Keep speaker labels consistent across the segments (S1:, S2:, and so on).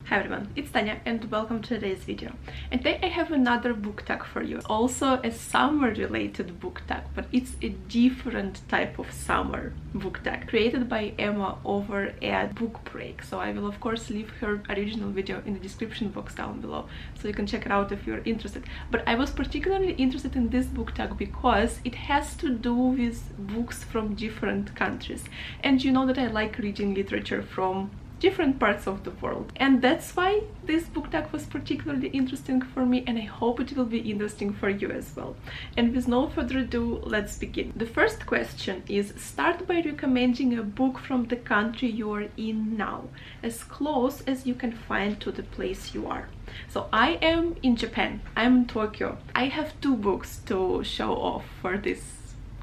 S1: Hi everyone, it's Tanya and welcome to today's video. And today I have another book tag for you. Also a summer related book tag, but it's a different type of summer book tag created by Emma over at Book Break. So I will of course leave her original video in the description box down below so you can check it out if you're interested. But I was particularly interested in this book tag because it has to do with books from different countries. And you know that I like reading literature from different parts of the world, and that's why this book tag was particularly interesting for me, and I hope it will be interesting for you as well. And with no further ado, let's begin. The first question is: start by recommending a book from the country you are in now, as close as you can find to the place you are. So I am in Japan, I'm in Tokyo. I have two books to show off for this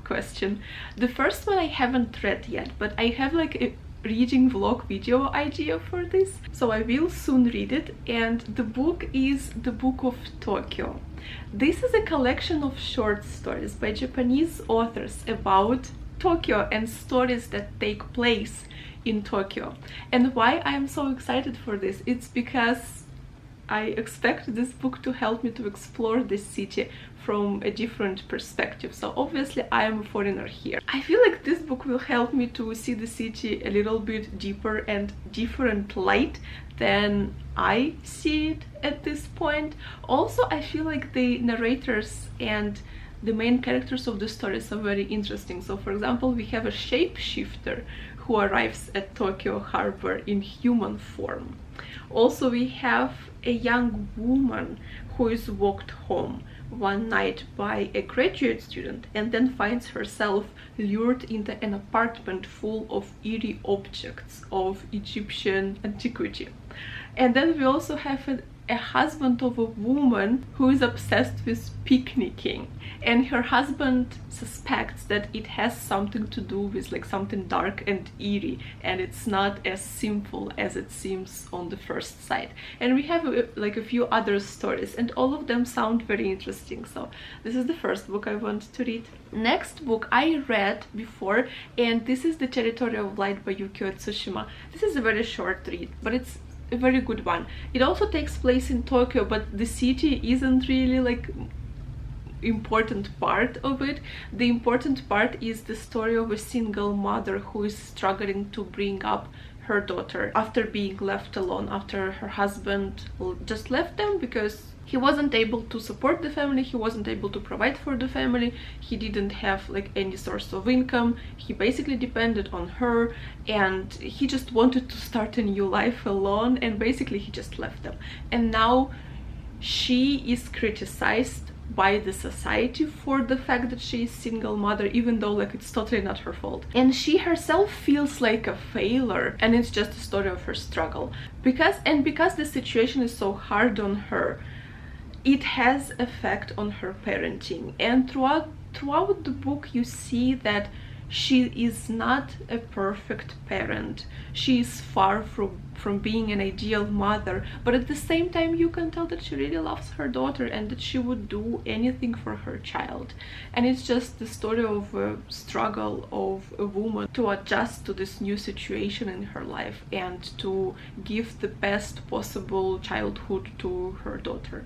S1: question. The first one I haven't read yet, but I have like a reading vlog video idea for this, so I will soon read it. And the book is The Book of Tokyo. This is a collection of short stories by Japanese authors about Tokyo and stories that take place in Tokyo. And why I am so excited for this, it's because I expect this book to help me to explore this city from a different perspective. So obviously I am a foreigner here. I feel like this book will help me to see the city a little bit deeper and different light than I see it at this point. Also, I feel like the narrators and the main characters of the stories are very interesting. So for example, we have a shapeshifter who arrives at Tokyo harbor in human form. Also, we have a young woman who is walked home one night by a graduate student and then finds herself lured into an apartment full of eerie objects of Egyptian antiquity. And then we also have a husband of a woman who is obsessed with picnicking, and her husband suspects that it has something to do with like something dark and eerie, and it's not as simple as it seems on the first sight. And we have like a few other stories, and all of them sound very interesting. So this is the first book I want to read. Next book I read before, and this is The Territory of Light by Yukio Tsushima. This is a very short read, but it's a very good one. It also takes place in Tokyo, but the city isn't really like important part of it. The important part is the story of a single mother who is struggling to bring up her daughter after being left alone, after her husband just left them because he wasn't able to support the family, he wasn't able to provide for the family, he didn't have like any source of income, he basically depended on her, and he just wanted to start a new life alone, and basically he just left them. And now she is criticized by the society for the fact that she is single mother, even though like it's totally not her fault, and she herself feels like a failure, and it's just a story of her struggle because the situation is so hard on her, it has effect on her parenting. And throughout the book you see that she is not a perfect parent. She is far from being an ideal mother, but at the same time you can tell that she really loves her daughter and that she would do anything for her child. And it's just the story of a struggle of a woman to adjust to this new situation in her life and to give the best possible childhood to her daughter.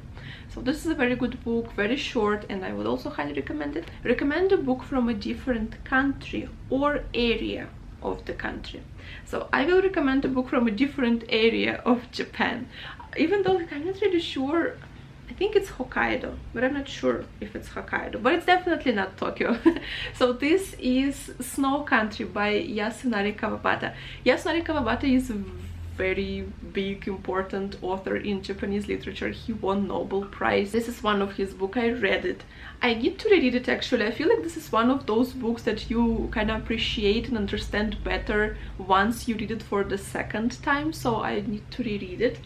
S1: So this is a very good book, very short, and I would also highly recommend it. Recommend a book from a different country or area of the country. So I will recommend a book from a different area of Japan, even though like, I'm not really sure. I think it's Hokkaido, but I'm not sure if it's Hokkaido, but it's definitely not Tokyo. So this is Snow Country by Yasunari Kawabata. Yasunari Kawabata is very big important author in Japanese literature. He won Nobel Prize. This is one of his books. I read it. I need to reread it actually. I feel like this is one of those books that you kind of appreciate and understand better once you read it for the second time, so I need to reread it.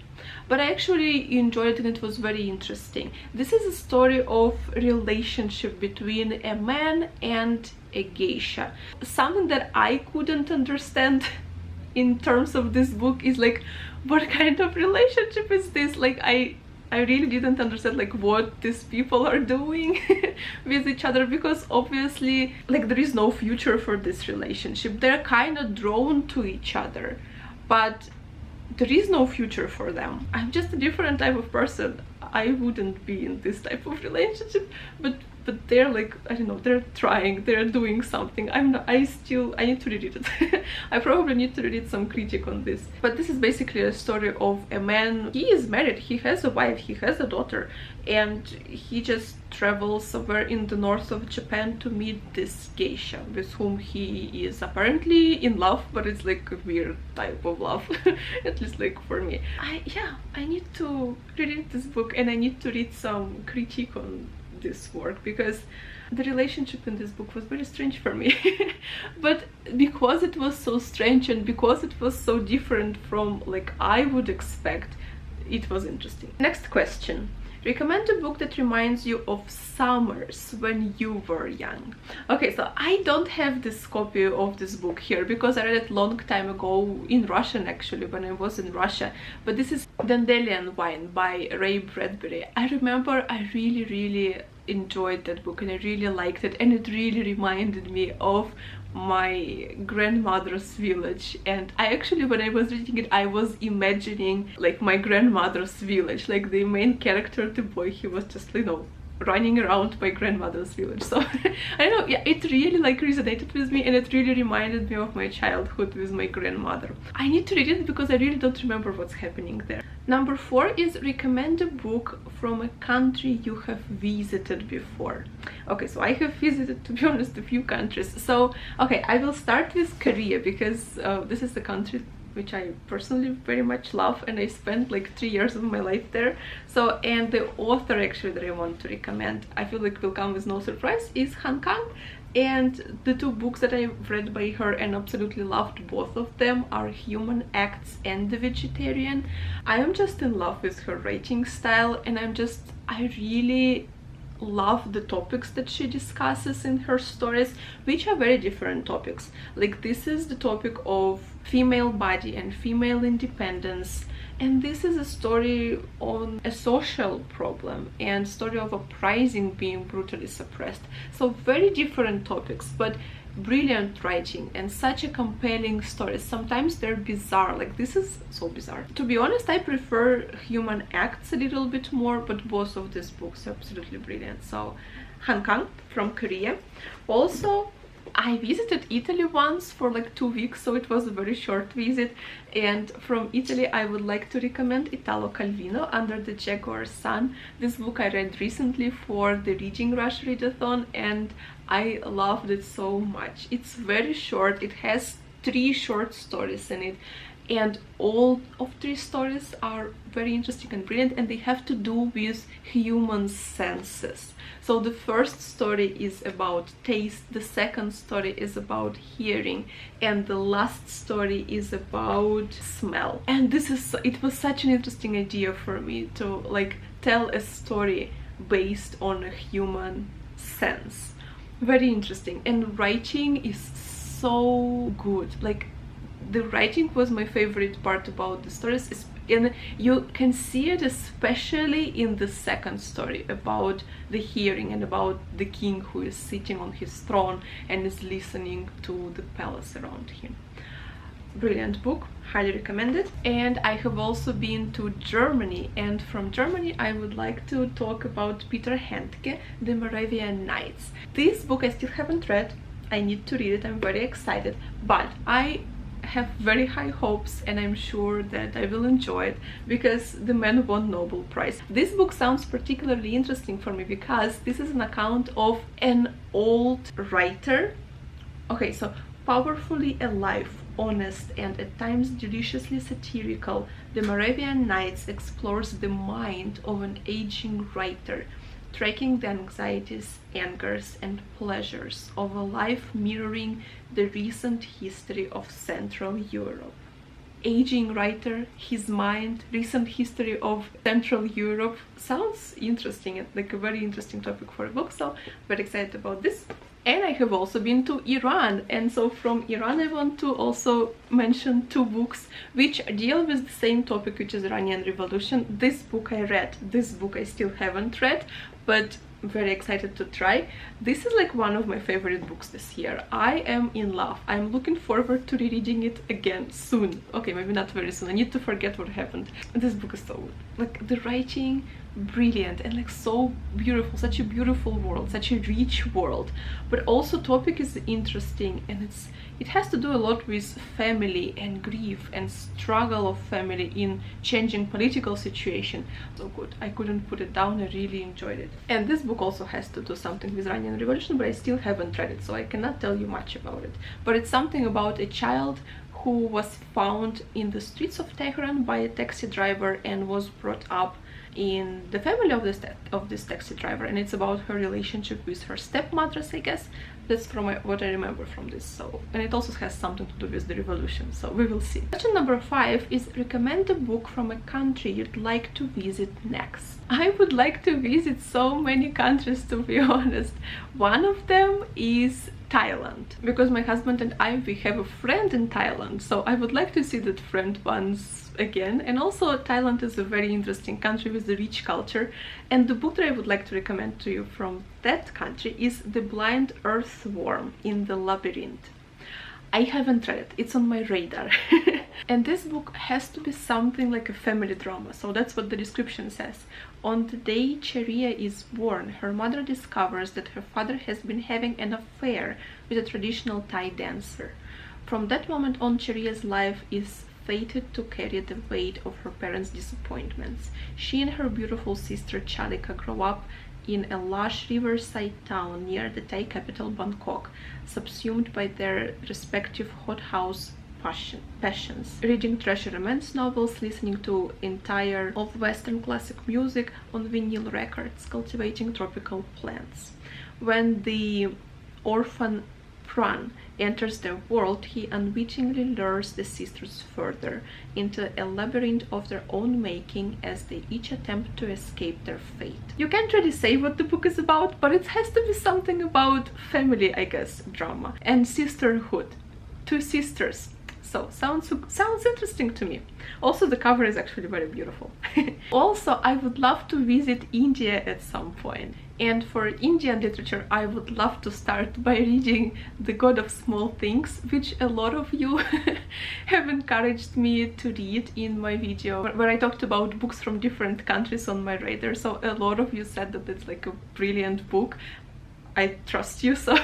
S1: But I actually enjoyed it and it was very interesting. This is a story of relationship between a man and a geisha. Something that I couldn't understand in terms of this book is like, what kind of relationship is this? Like I really didn't understand like what these people are doing with each other, because obviously like there is no future for this relationship. They're kind of drawn to each other, but there is no future for them. I'm just a different type of person. I wouldn't be in this type of relationship, but they're like, I don't know, they're trying, they're doing something. I'm not, I need to read it. I probably need to read some critique on this. But this is basically a story of a man. He is married, he has a wife, he has a daughter, and he just travels somewhere in the north of Japan to meet this geisha with whom he is apparently in love, but it's like a weird type of love, at least like for me. I need to read this book, and I need to read some critique on this work, because the relationship in this book was very strange for me. But because it was so strange and because it was so different from like I would expect, it was interesting. Next question. Recommend a book that reminds you of summers when you were young. Okay, so I don't have this copy of this book here because I read it long time ago in Russian, actually, when I was in Russia. But this is Dandelion Wine by Ray Bradbury. I remember I really enjoyed that book and I really liked it, and it really reminded me of my grandmother's village. And I actually, when I was reading it, I was imagining like my grandmother's village, like the main character, the boy, he was just, you know, running around my grandmother's village. So I don't know, yeah, it really like resonated with me, and it really reminded me of my childhood with my grandmother. I need to read it because I really don't remember what's happening there. Number 4 is recommend a book from a country you have visited before. Okay, so I have visited, to be honest, a few countries. So okay, I will start with Korea because this is the country which I personally very much love, and I spent like 3 years of my life there. So, and the author actually that I want to recommend, I feel like will come with no surprise, is Han Kang. And the 2 books that I've read by her and absolutely loved both of them are Human Acts and The Vegetarian. I am just in love with her writing style, and I really love the topics that she discusses in her stories, which are very different topics. Like this is the topic of female body and female independence, and this is a story on a social problem and story of uprising being brutally suppressed. So very different topics, but brilliant writing and such a compelling story. Sometimes they're bizarre, like this is so bizarre. To be honest, I prefer Human Acts a little bit more, but both of these books are absolutely brilliant. So Han Kang from Korea. Also, I visited Italy once for like 2 weeks, so it was a very short visit, and from Italy I would like to recommend Italo Calvino, Under the Jaguar Sun. This book I read recently for the Reading Rush readathon, and I loved it so much. It's very short, it has 3 short stories in it, and all of 3 stories are very interesting and brilliant, and they have to do with human senses. So the first story is about taste, the second story is about hearing, and the last story is about smell. And it was such an interesting idea for me to like tell a story based on a human sense. Very interesting, and writing is so good. Like the writing was my favorite part about the stories, and you can see it especially in the second story about the hearing and about the king who is sitting on his throne and is listening to the palace around him. Brilliant book, highly recommended. And I have also been to Germany, and from Germany I would like to talk about Peter Handke, The Moravian Nights. This book I still haven't read. I need to read it, I'm very excited, but I have very high hopes, and I'm sure that I will enjoy it because the man won Nobel Prize. This book sounds particularly interesting for me because this is an account of an old writer. Okay, so powerfully alive, honest, and at times deliciously satirical, The Moravian Nights explores the mind of an aging writer, tracking the anxieties, angers, and pleasures of a life mirroring the recent history of Central Europe. Aging writer, his mind, recent history of Central Europe. Sounds interesting, like a very interesting topic for a book, so very excited about this. And I have also been to Iran, and so from Iran I want to also mention 2 books which deal with the same topic, which is Iranian Revolution. This book I read, this book I still haven't read, but very excited to try. This is like one of my favorite books this year. I am in love. I'm looking forward to rereading it again soon. Okay, maybe not very soon. I need to forget what happened. This book is so good. Like the writing, brilliant, and like so beautiful, such a beautiful world, such a rich world, but also topic is interesting, and it has to do a lot with family and grief and struggle of family in changing political situation. So good, I couldn't put it down. I really enjoyed it. And this book also has to do something with Iranian Revolution, but I still haven't read it, so I cannot tell you much about it. But it's something about a child who was found in the streets of Tehran by a taxi driver and was brought up in the family of this taxi driver, and it's about her relationship with her stepmothers, I guess. That's from what I remember from this. So, and it also has something to do with the revolution, so we will see. Question number 5 is recommend a book from a country you'd like to visit next. I would like to visit so many countries, to be honest. One of them is Thailand, because my husband and we have a friend in Thailand, so I would like to see that friend once again. And also Thailand is a very interesting country with a rich culture, and the book that I would like to recommend to you from that country is The Blind Earthworm in the Labyrinth. I haven't read it, it's on my radar. And this book has to be something like a family drama, so that's what the description says. On the day Cheria is born, her mother discovers that her father has been having an affair with a traditional Thai dancer. From that moment on, Cheria's life is fated to carry the weight of her parents' disappointments. She and her beautiful sister Chalika grow up in a lush riverside town near the Thai capital Bangkok, subsumed by their respective hothouse passions, reading trashy romance novels, listening to entire of Western classic music on vinyl records, cultivating tropical plants. When the orphan Pran enters their world, he unwittingly lures the sisters further into a labyrinth of their own making as they each attempt to escape their fate. You can't really say what the book is about, but it has to be something about family, I guess, drama and sisterhood. 2 sisters. So sounds interesting to me. Also the cover is actually very beautiful. Also, I would love to visit India at some point. And for Indian literature, I would love to start by reading The God of Small Things, which a lot of you have encouraged me to read in my video where I talked about books from different countries on my radar. So a lot of you said that it's like a brilliant book. I trust you, so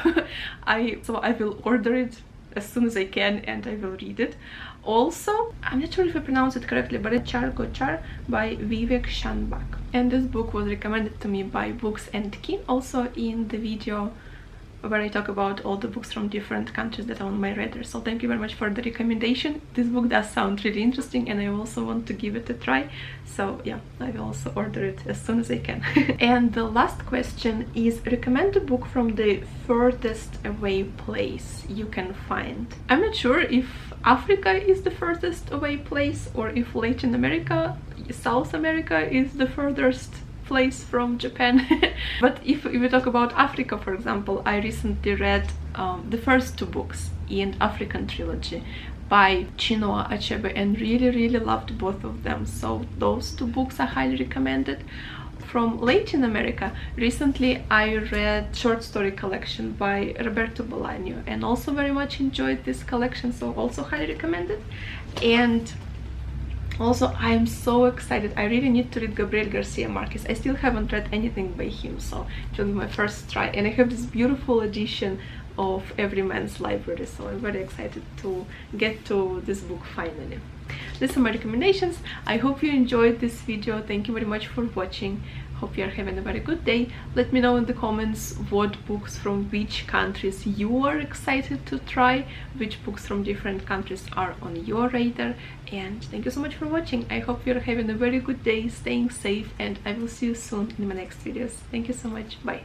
S1: I will order it as soon as I can and I will read it. Also, I'm not sure if I pronounce it correctly, but it's Char Gochar by Vivek Shanbhag. And this book was recommended to me by Books and Kin, also in the video where I talk about all the books from different countries that are on my radar. So thank you very much for the recommendation. This book does sound really interesting and I also want to give it a try. So yeah, I will also order it as soon as I can. And the last question is recommend a book from the furthest away place you can find. I'm not sure if Africa is the furthest away place or if Latin America, South America is the furthest place from Japan. But if we talk about Africa, for example, I recently read the first 2 books in African trilogy by Chinua Achebe and really loved both of them, so those 2 books are highly recommended. From Latin America, recently I read short story collection by Roberto Bolaño and also very much enjoyed this collection, so also highly recommended. And also, I am so excited. I really need to read Gabriel Garcia Marquez. I still haven't read anything by him, so it will be my first try. And I have this beautiful edition of Every Man's Library, so I'm very excited to get to this book finally. These are my recommendations. I hope you enjoyed this video. Thank you very much for watching. Hope you are having a very good day. Let me know in the comments what books from which countries you are excited to try, which books from different countries are on your radar. And thank you so much for watching. I hope you're having a very good day, staying safe, and I will see you soon in my next videos. Thank you so much. Bye.